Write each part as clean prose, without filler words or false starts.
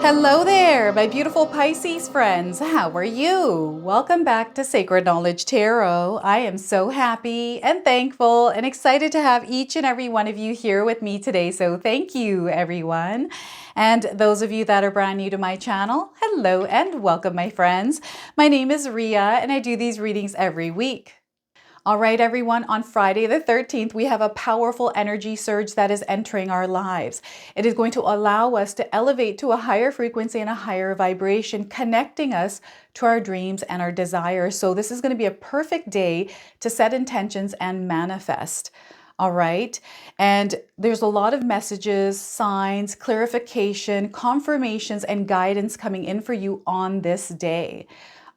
Hello there, my beautiful Pisces friends. How are you? Welcome back to Sacred Knowledge Tarot. I am so happy and thankful and excited to have each and every one of you here with me today. So thank you, everyone. And those of you that are brand new to my channel, hello and welcome, my friends. My name is Ria and I do these readings every week. All right, everyone, on Friday the 13th, we have a powerful energy surge that is entering our lives. It is going to allow us to elevate to a higher frequency and a higher vibration, connecting us to our dreams and our desires. So this is going to be a perfect day to set intentions and manifest. All right. And there's a lot of messages, signs, clarification, confirmations, and guidance coming in for you on this day.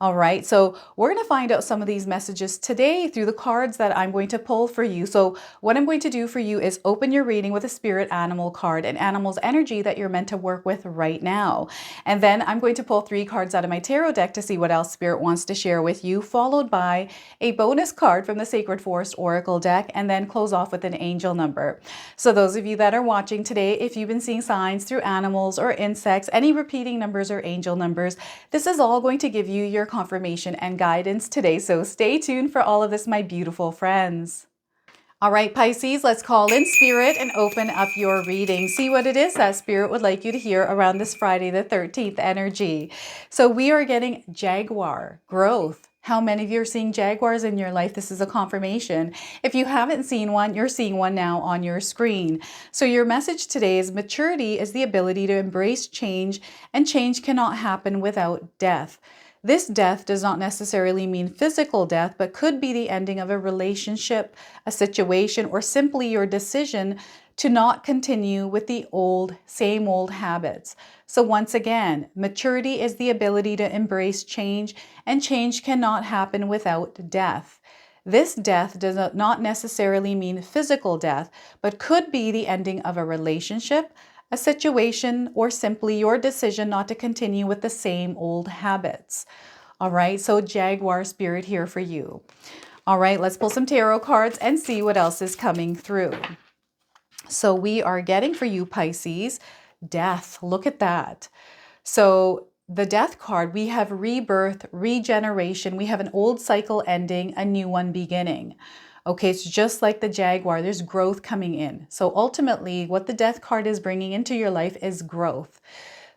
All right, so we're going to find out some of these messages today through the cards that I'm going to pull for you. So what I'm going to do for you is open your reading with a spirit animal card, an animal's energy that you're meant to work with right now. And then I'm going to pull 3 cards out of my tarot deck to see what else spirit wants to share with you, followed by a bonus card from the Sacred Forest Oracle deck, and then close off with an angel number. So those of you that are watching today, if you've been seeing signs through animals or insects, any repeating numbers or angel numbers, this is all going to give you your confirmation and guidance today. So stay tuned for all of this, my beautiful friends. All right, Pisces, let's call in spirit and open up your reading. See what it is that spirit would like you to hear around this Friday the 13th energy. So we are getting Jaguar, growth. How many of you are seeing Jaguars in your life? This is a confirmation. If you haven't seen one, you're seeing one now on your screen. So your message today is maturity is the ability to embrace change, and change cannot happen without death. This death does not necessarily mean physical death, but could be the ending of a relationship, a situation, or simply your decision to not continue with the same old habits. So once again, maturity is the ability to embrace change, and change cannot happen without death. This death does not necessarily mean physical death, but could be the ending of a relationship, a situation, or simply your decision not to continue with the same old habits. All right, so Jaguar spirit here for you. All right, let's pull some tarot cards and see what else is coming through. So we are getting for you, Pisces, death. Look at that. So the death card, we have rebirth, regeneration. We have an old cycle ending, a new one beginning. Okay, it's just like the Jaguar, there's growth coming in. So ultimately, what the death card is bringing into your life is growth.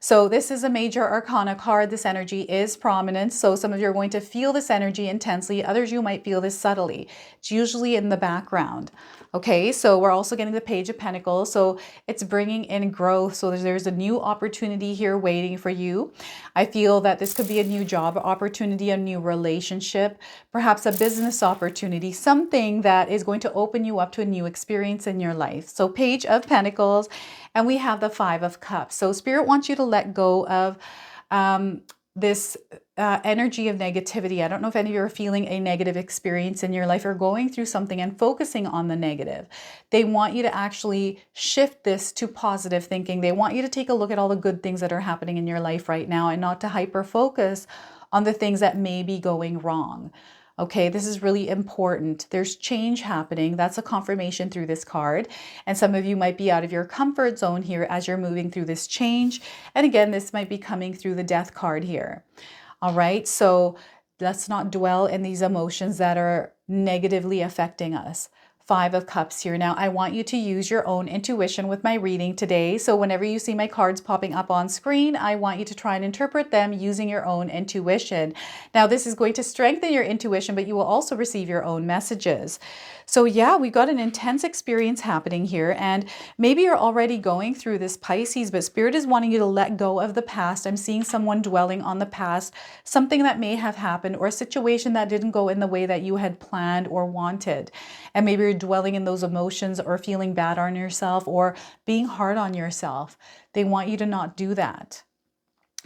So this is a major arcana card. This energy is prominent. So some of you are going to feel this energy intensely. Others, you might feel this subtly. It's usually in the background. Okay, so we're also getting the Page of Pentacles. So it's bringing in growth. So there's a new opportunity here waiting for you. I feel that this could be a new job opportunity, a new relationship, perhaps a business opportunity, something that is going to open you up to a new experience in your life. So Page of Pentacles, and we have the 5 of Cups. So Spirit wants you to let go of this energy of negativity. I don't know if any of you are feeling a negative experience in your life or going through something and focusing on the negative. They want you to actually shift this to positive thinking. They want you to take a look at all the good things that are happening in your life right now and not to hyper focus on the things that may be going wrong. Okay, this is really important. There's change happening. That's a confirmation through this card. And some of you might be out of your comfort zone here as you're moving through this change. And again, this might be coming through the Death card here. All right, so let's not dwell in these emotions that are negatively affecting us. 5 of Cups here. Now, I want you to use your own intuition with my reading today. So whenever you see my cards popping up on screen, I want you to try and interpret them using your own intuition. Now, this is going to strengthen your intuition, but you will also receive your own messages. So yeah, we've got an intense experience happening here, and maybe you're already going through this, Pisces, but Spirit is wanting you to let go of the past. I'm seeing someone dwelling on the past, something that may have happened or a situation that didn't go in the way that you had planned or wanted. And maybe you're dwelling in those emotions or feeling bad on yourself or being hard on yourself. They want you to not do that.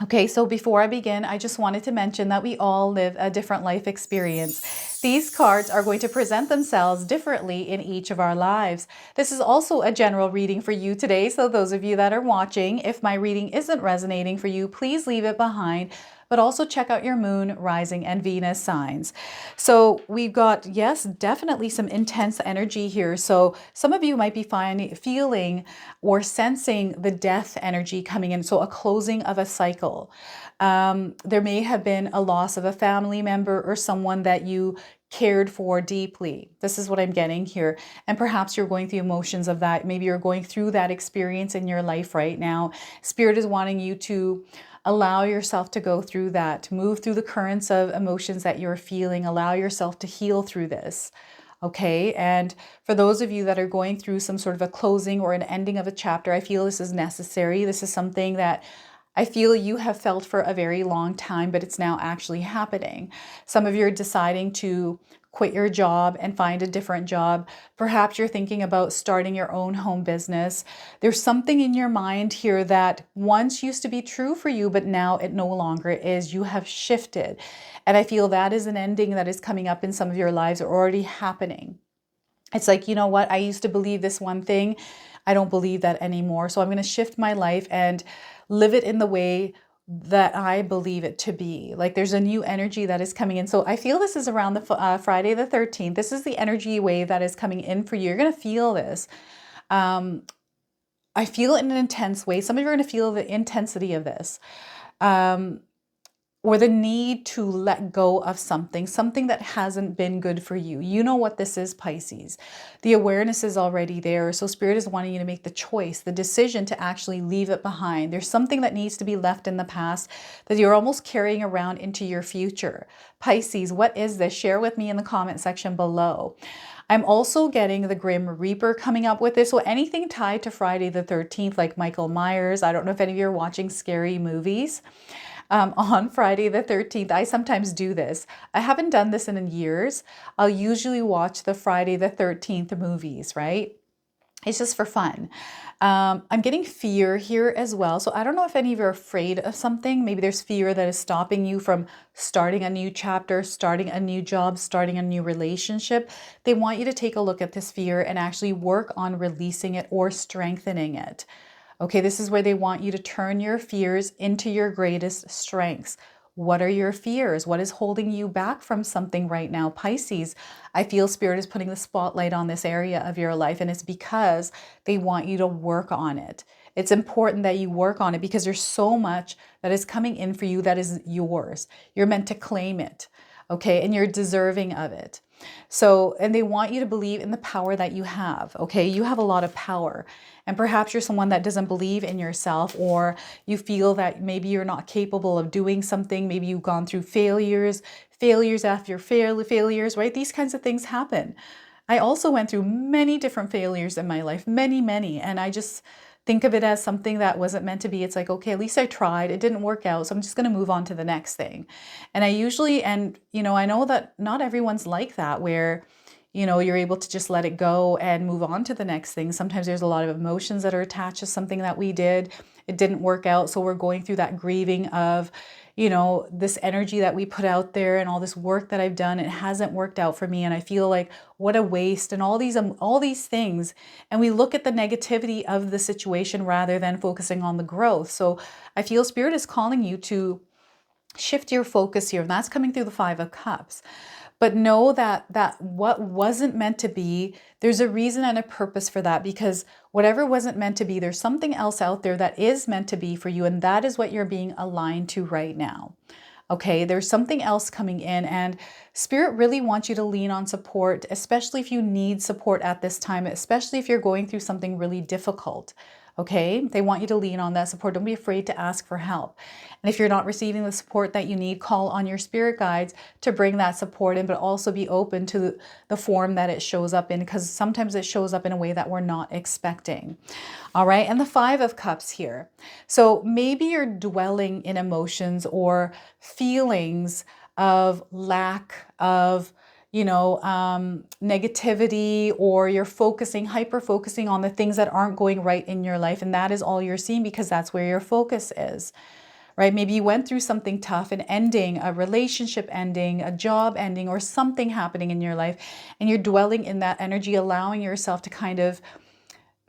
Okay, so before I begin, I just wanted to mention that we all live a different life experience. These cards are going to present themselves differently in each of our lives. This is also a general reading for you today, so those of you that are watching, if my reading isn't resonating for you, please leave it behind, but also check out your moon, rising, and Venus signs. So we've got, yes, definitely some intense energy here. So some of you might be feeling or sensing the death energy coming in, so a closing of a cycle. There may have been a loss of a family member or someone that you cared for deeply. This is what I'm getting here. And perhaps you're going through emotions of that. Maybe you're going through that experience in your life right now. Spirit is wanting you to allow yourself to go through that, move through the currents of emotions that you're feeling, allow yourself to heal through this. Okay. And for those of you that are going through some sort of a closing or an ending of a chapter, I feel this is necessary. This is something that I feel you have felt for a very long time, but it's now actually happening. Some of you are deciding to quit your job and find a different job. Perhaps you're thinking about starting your own home business. There's something in your mind here that once used to be true for you, but now it no longer is. You have shifted. And I feel that is an ending that is coming up in some of your lives, or already happening. It's like, you know what? I used to believe this one thing. I don't believe that anymore. So I'm going to shift my life and live it in the way that I believe it to be. Like there's a new energy that is coming in. So I feel this is around the Friday the 13th. This is the energy wave that is coming in for you. You're going to feel this. I feel it in an intense way. Some of you are going to feel the intensity of this. Or the need to let go of something that hasn't been good for you. You know what this is, Pisces. The awareness is already there. So Spirit is wanting you to make the choice, the decision to actually leave it behind. There's something that needs to be left in the past that you're almost carrying around into your future. Pisces, what is this? Share with me in the comment section below. I'm also getting the Grim Reaper coming up with this. So anything tied to Friday the 13th, like Michael Myers. I don't know if any of you are watching scary movies. On Friday the 13th, I sometimes do this. I haven't done this in years. I'll usually watch the Friday the 13th movies, right? It's just for fun. I'm getting fear here as well. So I don't know if any of you are afraid of something. Maybe there's fear that is stopping you from starting a new chapter, starting a new job, starting a new relationship. They want you to take a look at this fear and actually work on releasing it or strengthening it. Okay, this is where they want you to turn your fears into your greatest strengths. What are your fears? What is holding you back from something right now? Pisces, I feel Spirit is putting the spotlight on this area of your life, and it's because they want you to work on it. It's important that you work on it because there's so much that is coming in for you that is yours. You're meant to claim it, okay? And you're deserving of it. So, and they want you to believe in the power that you have, okay? You have a lot of power. And perhaps you're someone that doesn't believe in yourself, or you feel that maybe you're not capable of doing something. Maybe you've gone through failures after failures, right? These kinds of things happen. I also went through many different failures in my life, many, and I just think of it as something that wasn't meant to be. It's like, okay, at least I tried. It didn't work out. So I'm just going to move on to the next thing. And I usually, and you know, I know that not everyone's like that, where, you know, you're able to just let it go and move on to the next thing. Sometimes there's a lot of emotions that are attached to something that we did. It didn't work out. So we're going through that grieving of, you know, this energy that we put out there and all this work that I've done, it hasn't worked out for me. And I feel like what a waste and all these things. And we look at the negativity of the situation rather than focusing on the growth. So I feel Spirit is calling you to shift your focus here. And that's coming through the Five of Cups. But know that what wasn't meant to be, there's a reason and a purpose for that, because whatever wasn't meant to be, there's something else out there that is meant to be for you. And that is what you're being aligned to right now. Okay, there's something else coming in, and Spirit really wants you to lean on support, especially if you need support at this time, especially if you're going through something really difficult. Okay, they want you to lean on that support. Don't be afraid to ask for help. And if you're not receiving the support that you need, call on your spirit guides to bring that support in, but also be open to the form that it shows up in, because sometimes it shows up in a way that we're not expecting. All right, and the Five of Cups here. So maybe you're dwelling in emotions or feelings of lack of, you know, negativity, or you're hyper focusing on the things that aren't going right in your life. And that is all you're seeing because that's where your focus is, right? Maybe you went through something tough, an ending, a relationship ending, a job ending, or something happening in your life, and you're dwelling in that energy, allowing yourself to kind of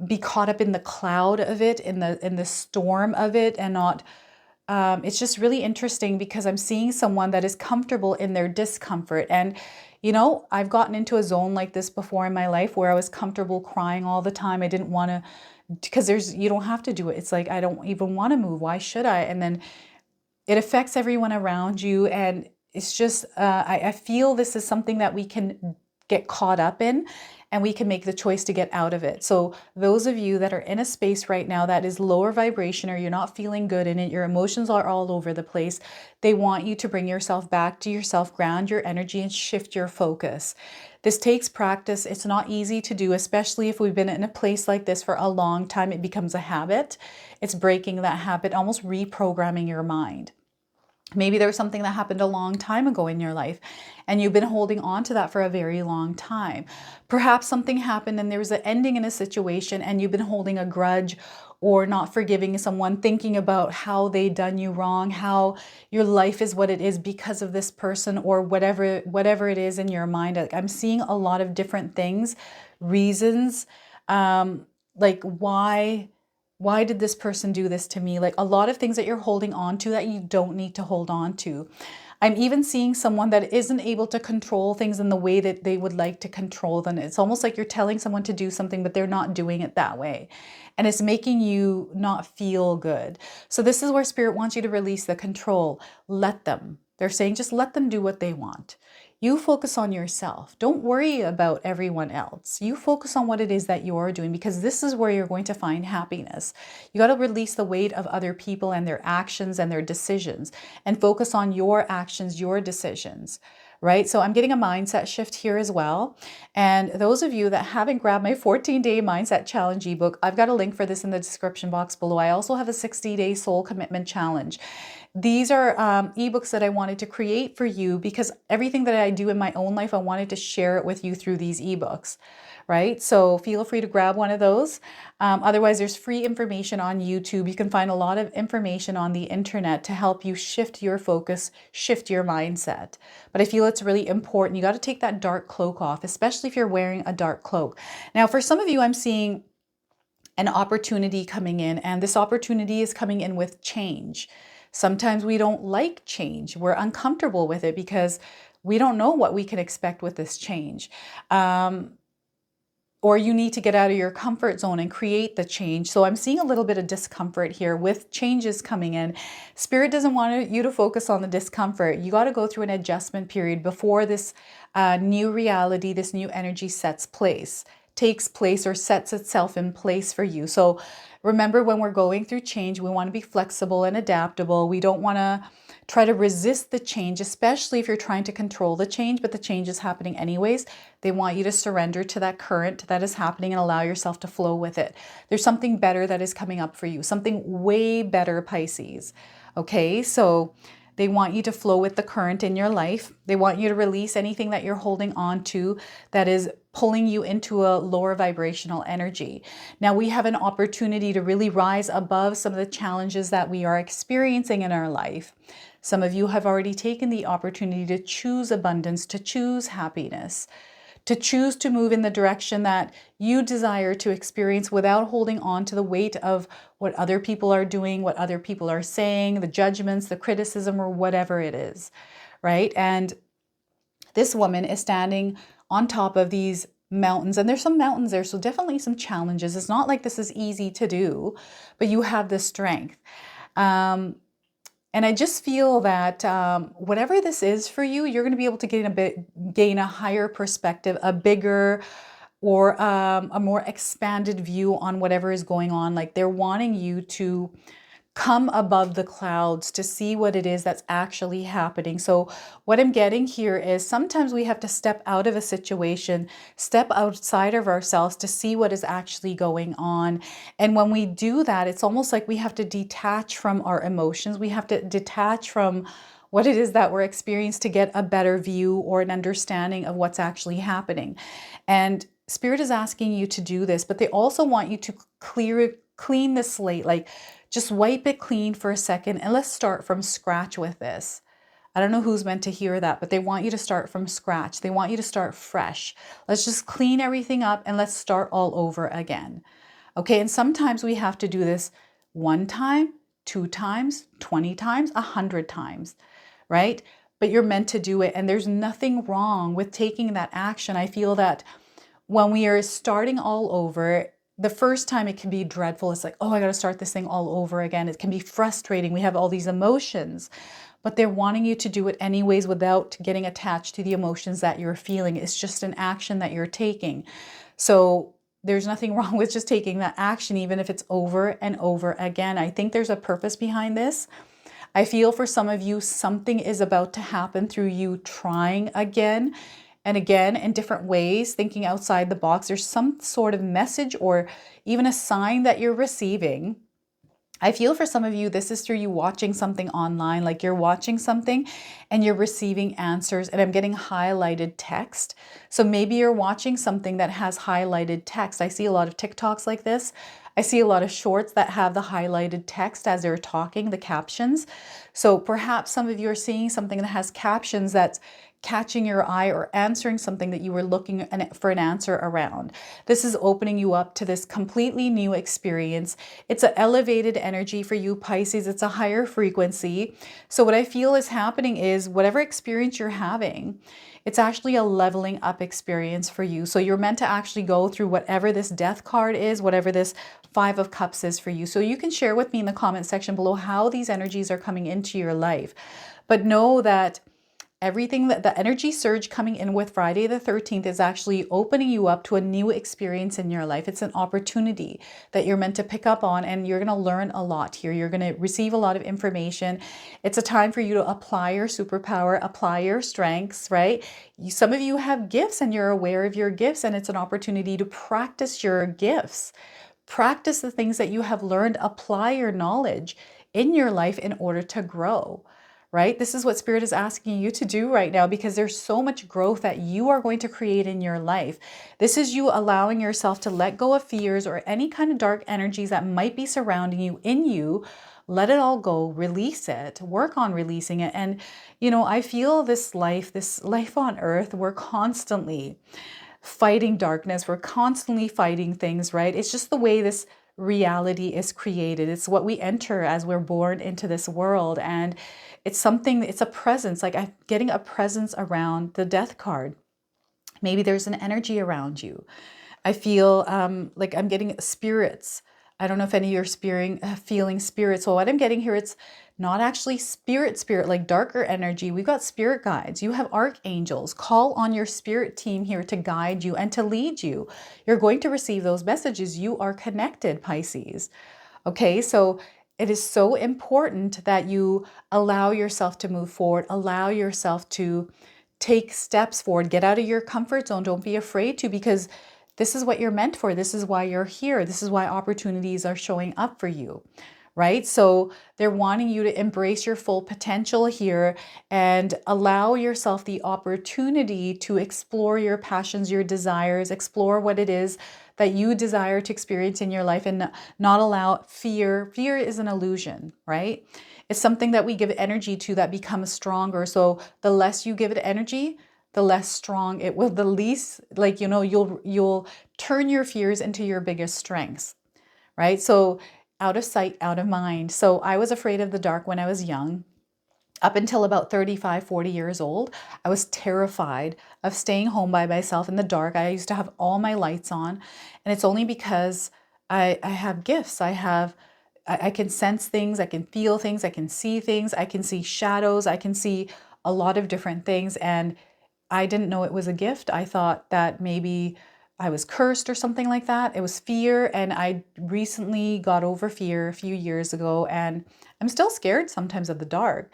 be caught up in the cloud of it, in the storm of it, and not it's just really interesting because I'm seeing someone that is comfortable in their discomfort. And, you know, I've gotten into a zone like this before in my life where I was comfortable crying all the time. I didn't want to, because you don't have to do it. It's like, I don't even want to move. Why should I? And then it affects everyone around you. And it's just, I feel this is something that we can get caught up in, and we can make the choice to get out of it. So those of you that are in a space right now that is lower vibration, or you're not feeling good in it, your emotions are all over the place, they want you to bring yourself back to yourself, ground your energy, and shift your focus. This takes practice. It's not easy to do, especially if we've been in a place like this for a long time. It becomes a habit. It's breaking that habit, almost reprogramming your mind. Maybe there was something that happened a long time ago in your life, and you've been holding on to that for a very long time. Perhaps something happened and there was an ending in a situation, and you've been holding a grudge or not forgiving someone, thinking about how they done you wrong, how your life is what it is because of this person, or whatever it is in your mind. Like, I'm seeing a lot of different things, reasons, like why did this person do this to me? Like, a lot of things that you're holding on to that you don't need to hold on to. I'm even seeing someone that isn't able to control things in the way that they would like to control them. It's almost like you're telling someone to do something, but they're not doing it that way. And it's making you not feel good. So this is where Spirit wants you to release the control. Let them. They're saying just let them do what they want. You focus on yourself. Don't worry about everyone else. You focus on what it is that you're doing, because this is where you're going to find happiness. You got to release the weight of other people and their actions and their decisions, and focus on your actions, your decisions, right? So I'm getting a mindset shift here as well. And those of you that haven't grabbed my 14-day mindset challenge ebook, I've got a link for this in the description box below. I also have a 60-day soul commitment challenge. These are ebooks that I wanted to create for you, because everything that I do in my own life, I wanted to share it with you through these ebooks, right? So feel free to grab one of those. Otherwise, there's free information on YouTube. You can find a lot of information on the internet to help you shift your focus, shift your mindset. But I feel it's really important. You got to take that dark cloak off, especially if you're wearing a dark cloak. Now, for some of you, I'm seeing an opportunity coming in, and this opportunity is coming in with change. Sometimes we don't like change. We're uncomfortable with it because we don't know what we can expect with this change. Or you need to get out of your comfort zone and create the change. So I'm seeing a little bit of discomfort here with changes coming in. Spirit doesn't want you to focus on the discomfort. You got to go through an adjustment period before this new reality, this new energy takes place or sets itself in place for you. So remember, when we're going through change, we want to be flexible and adaptable. We don't want to try to resist the change, especially if you're trying to control the change, but the change is happening anyways. They want you to surrender to that current that is happening and allow yourself to flow with it. There's something better that is coming up for you, something way better, Pisces. Okay, so they want you to flow with the current in your life. They want you to release anything that you're holding on to that is pulling you into a lower vibrational energy. Now we have an opportunity to really rise above some of the challenges that we are experiencing in our life. Some of you have already taken the opportunity to choose abundance, to choose happiness, to choose to move in the direction that you desire to experience without holding on to the weight of what other people are doing, what other people are saying, the judgments, the criticism, or whatever it is, right? And this woman is standing on top of these mountains, and there's some mountains there, so definitely some challenges. It's not like this is easy to do, but you have the strength. And I just feel that whatever this is for you, you're going to be able to gain a higher perspective, a bigger or a more expanded view on whatever is going on. Like, they're wanting you to come above the clouds to see what it is that's actually happening. So what I'm getting here is sometimes we have to step out of a situation, step outside of ourselves to see what is actually going on. And when we do that, it's almost like we have to detach from our emotions. We have to detach from what it is that we're experiencing to get a better view or an understanding of what's actually happening. And Spirit is asking you to do this, but they also want you to clean the slate, like Just wipe it clean for a second and let's start from scratch with this. I don't know who's meant to hear that, but they want you to start from scratch. They want you to start fresh. Let's just clean everything up and let's start all over again. Okay, and sometimes we have to do this 1 time, 2 times, 20 times, 100 times, right? But you're meant to do it, and there's nothing wrong with taking that action. I feel that when we are starting all over, the first time it can be dreadful. It's like, oh, I got to start this thing all over again. It can be frustrating. We have all these emotions, but they're wanting you to do it anyways without getting attached to the emotions that you're feeling. It's just an action that you're taking. So there's nothing wrong with just taking that action, even if it's over and over again. I think there's a purpose behind this. I feel for some of you, something is about to happen through you trying again and again in different ways, thinking outside the box. There's some sort of message or even a sign that you're receiving. I feel for some of you, this is through you watching something online, like you're watching something and you're receiving answers, and I'm getting highlighted text. So maybe you're watching something that has highlighted text. I see a lot of TikToks like this. I see a lot of shorts that have the highlighted text as they're talking, the captions. So perhaps some of you are seeing something that has captions that's catching your eye or answering something that you were looking for an answer around. This is opening you up to this completely new experience. It's an elevated energy for you, Pisces. It's a higher frequency. So what I feel is happening is whatever experience you're having, it's actually a leveling up experience for you. So you're meant to actually go through whatever this death card is, whatever this 5 of Cups is for you. So you can share with me in the comment section below how these energies are coming into your life. But know that everything, that the energy surge coming in with Friday the 13th is actually opening you up to a new experience in your life. It's an opportunity that you're meant to pick up on, and you're going to learn a lot here. You're going to receive a lot of information. It's a time for you to apply your superpower, apply your strengths, right? Some of you have gifts and you're aware of your gifts, and it's an opportunity to practice your gifts. Practice the things that you have learned, apply your knowledge in your life in order to grow. Right? This is what Spirit is asking you to do right now, because there's so much growth that you are going to create in your life. This is you allowing yourself to let go of fears or any kind of dark energies that might be surrounding you in you. Let it all go, release it, work on releasing it. And, you know, I feel this life on earth, we're constantly fighting darkness. We're constantly fighting things, right? It's just the way this reality is created. It's what we enter as we're born into this world. And it's something, it's a presence, like I'm getting a presence around the death card. Maybe there's an energy around you. I feel like I'm getting spirits. I don't know if any of you are feeling spirits. So what I'm getting here, it's not actually spirit, like darker energy. We've got spirit guides. You have archangels. Call on your spirit team here to guide you and to lead you. You're going to receive those messages. You are connected, Pisces. Okay, so it is so important that you allow yourself to move forward, allow yourself to take steps forward, get out of your comfort zone. Don't be afraid to, because this is what you're meant for. This is why you're here. This is why opportunities are showing up for you, right? So they're wanting you to embrace your full potential here and allow yourself the opportunity to explore your passions, your desires, explore what it is that you desire to experience in your life, and not allow fear. Fear is an illusion, right? It's something that we give energy to that becomes stronger. So the less you give it energy, the less strong it will, the least, like, you know, you'll turn your fears into your biggest strengths, right? So out of sight, out of mind. So I was afraid of the dark when I was young. Up until about 35, 40 years old, I was terrified of staying home by myself in the dark. I used to have all my lights on, and it's only because I have gifts. I can sense things, I can feel things, I can see shadows, I can see a lot of different things, and I didn't know it was a gift. I thought that maybe I was cursed or something like that. It was fear, and I recently got over fear a few years ago, and I'm still scared sometimes of the dark.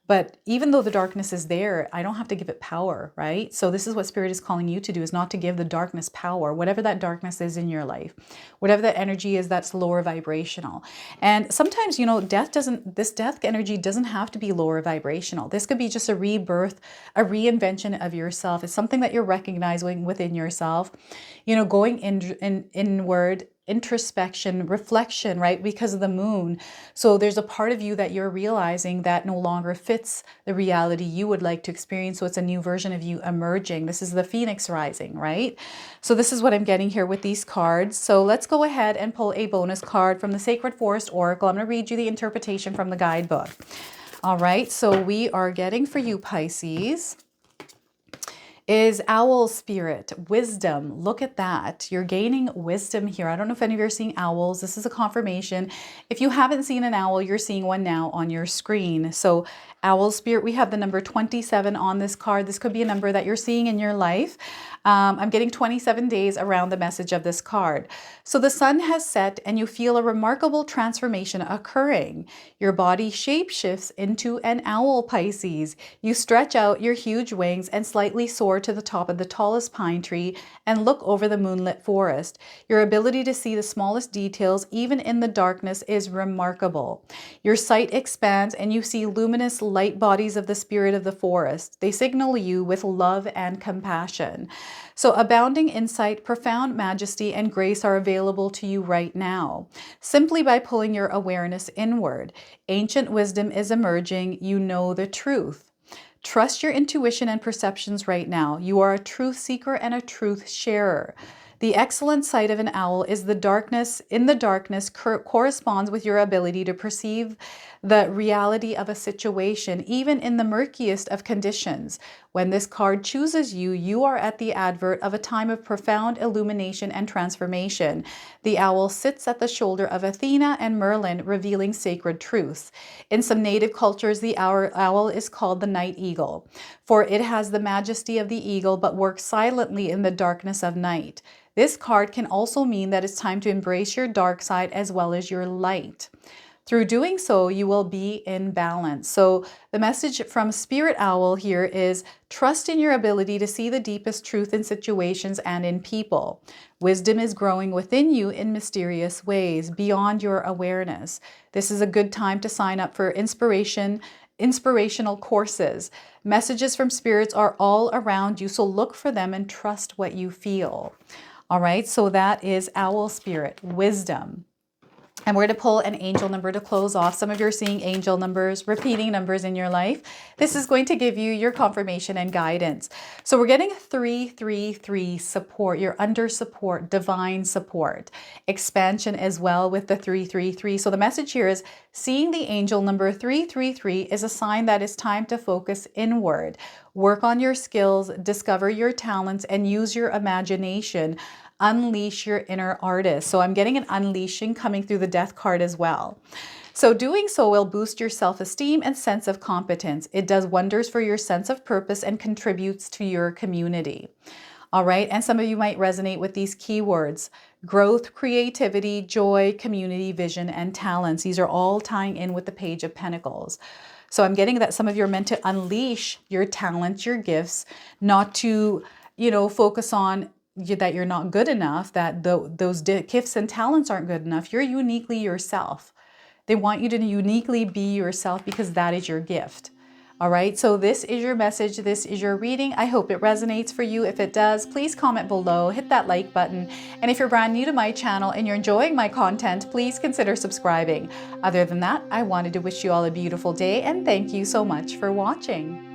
But even though the darkness is there, I don't have to give it power, right? So this is what Spirit is calling you to do, is not to give the darkness power, whatever that darkness is in your life, whatever that energy is that's lower vibrational. And sometimes, you know, this death energy doesn't have to be lower vibrational. This could be just a rebirth, a reinvention of yourself. It's something that you're recognizing within yourself, you know, going inward, introspection, reflection, right? Because of the moon. So there's a part of you that you're realizing that no longer fits the reality you would like to experience. So it's a new version of you emerging. This is the Phoenix rising, right? So this is what I'm getting here with these cards. So let's go ahead and pull a bonus card from the Sacred Forest Oracle. I'm going to read you the interpretation from the guidebook. All right, so we are getting for you, Pisces, is owl spirit, wisdom. Look at that. You're gaining wisdom here. I don't know if any of you are seeing owls. This is a confirmation. If you haven't seen an owl, you're seeing one now on your screen. So owl spirit, we have the number 27 on this card. This could be a number that you're seeing in your life. I'm getting 27 days around the message of this card. So the sun has set and you feel a remarkable transformation occurring. Your body shapeshifts into an owl, Pisces. You stretch out your huge wings and slightly soar to the top of the tallest pine tree and look over the moonlit forest. Your ability to see the smallest details, even in the darkness, is remarkable. Your sight expands and you see luminous light bodies of the spirit of the forest. They signal you with love and compassion. So abounding insight, profound majesty, and grace are available to you right now, simply by pulling your awareness inward. Ancient wisdom is emerging. You know the truth. Trust your intuition and perceptions right now. You are a truth seeker and a truth sharer. The excellent sight of an owl is the darkness. In the darkness corresponds with your ability to perceive the reality of a situation, even in the murkiest of conditions. When this card chooses you, you are at the advert of a time of profound illumination and transformation. The owl sits at the shoulder of Athena and Merlin, revealing sacred truths. In some native cultures, the owl is called the night eagle, for it has the majesty of the eagle but works silently in the darkness of night. This card can also mean that it's time to embrace your dark side as well as your light. Through doing so, you will be in balance. So the message from Spirit Owl here is trust in your ability to see the deepest truth in situations and in people. Wisdom is growing within you in mysterious ways beyond your awareness. This is a good time to sign up for inspirational courses. Messages from spirits are all around you, so look for them and trust what you feel. All right, so that is owl spirit, wisdom. And we're going to pull an angel number to close off. Some of you are seeing angel numbers, repeating numbers in your life. This is going to give you your confirmation and guidance. So we're getting 333 support. You're under support, divine support, expansion as well with the 333. So the message here is seeing the angel number 333 is a sign that it's time to focus inward. Work on your skills, discover your talents, and use your imagination. Unleash your inner artist. So I'm getting an unleashing coming through the death card as well. So doing so will boost your self-esteem and sense of competence. It does wonders for your sense of purpose and contributes to your community. All right, and some of you might resonate with these keywords: growth, creativity, joy, community, vision, and talents. These are all tying in with the Page of Pentacles. So I'm getting that some of you are meant to unleash your talents, your gifts, not to, focus on that you're not good enough, that those gifts and talents aren't good enough. You're uniquely yourself. They want you to uniquely be yourself because that is your gift. All right, so this is your message. This is your reading. I hope it resonates for you. If it does, please comment below, hit that like button. And if you're brand new to my channel and you're enjoying my content, please consider subscribing. Other than that, I wanted to wish you all a beautiful day and thank you so much for watching.